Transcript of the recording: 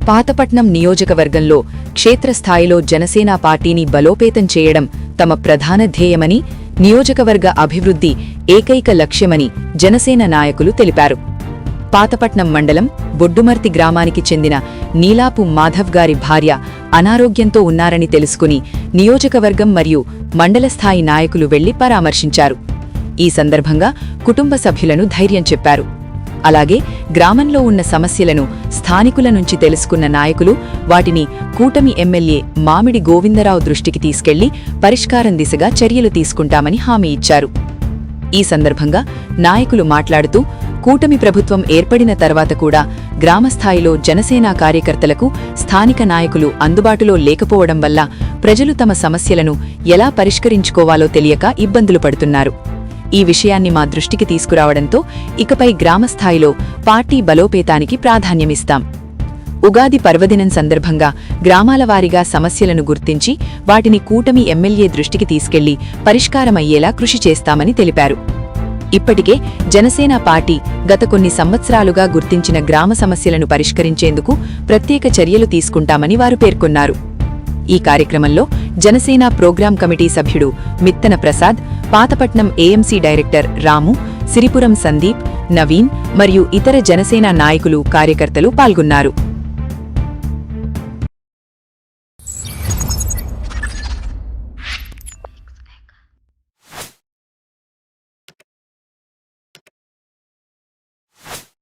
పాతపట్నం నియోజకవర్గంలో క్షేత్రస్థాయిలో జనసేన పార్టీని బలోపేతం చేయడం తమ ప్రధాన ధ్యేయమని, నియోజకవర్గ అభివృద్ధి ఏకైక లక్ష్యమని జనసేన నాయకులు తెలిపారు. పాతపట్నం మండలం బొడ్డుమర్తి గ్రామానికి చెందిన నీలాపు మాధవ్ గారి భార్య అనారోగ్యంతో ఉన్నారని తెలుసుకుని నియోజకవర్గం మరియు మండలస్థాయి నాయకులు వెళ్లి పరామర్శించారు. ఈ సందర్భంగా కుటుంబ సభ్యులను ధైర్యం చెప్పారు. అలాగే గ్రామంలో ఉన్న సమస్యలను స్థానికుల నుంచి తెలుసుకున్న నాయకులు వాటిని కూటమి ఎమ్మెల్యే మామిడి గోవిందరావు దృష్టికి తీసుకెళ్లి పరిష్కారం దిశగా చర్యలు తీసుకుంటామని హామీ ఇచ్చారు. ఈ సందర్భంగా నాయకులు మాట్లాడుతూ, కూటమి ప్రభుత్వం ఏర్పడిన తర్వాత కూడా గ్రామస్థాయిలో జనసేన కార్యకర్తలకు స్థానిక నాయకులు అందుబాటులో లేకపోవడం వల్ల ప్రజలు తమ సమస్యలను ఎలా పరిష్కరించుకోవాలో తెలియక ఇబ్బందులు పడుతున్నారు. ఈ విషయాన్ని మా దృష్టికి తీసుకురావడంతో ఇకపై గ్రామస్థాయిలో పార్టీ బలోపేతానికి ప్రాధాన్యమిస్తాం. ఉగాది పర్వదినం సందర్భంగా గ్రామాల వారీగా సమస్యలను గుర్తించి వాటిని కూటమి ఎమ్మెల్యే దృష్టికి తీసుకెళ్లి పరిష్కారమయ్యేలా కృషి చేస్తామని తెలిపారు. ఇప్పటికే జనసేన పార్టీ గత కొన్ని సంవత్సరాలుగా గుర్తించిన గ్రామ సమస్యలను పరిష్కరించేందుకు ప్రత్యేక చర్యలు తీసుకుంటామని వారు పేర్కొన్నారు. ఈ కార్యక్రమంలో జనసేన ప్రోగ్రాం కమిటీ సభ్యుడు మిత్తన ప్రసాద్, పాతపట్నం ఏఎంసీ డైరెక్టర్ రాము, సిరిపురం సందీప్, నవీన్ మరియు ఇతర జనసేన నాయకులు, కార్యకర్తలు పాల్గొన్నారు.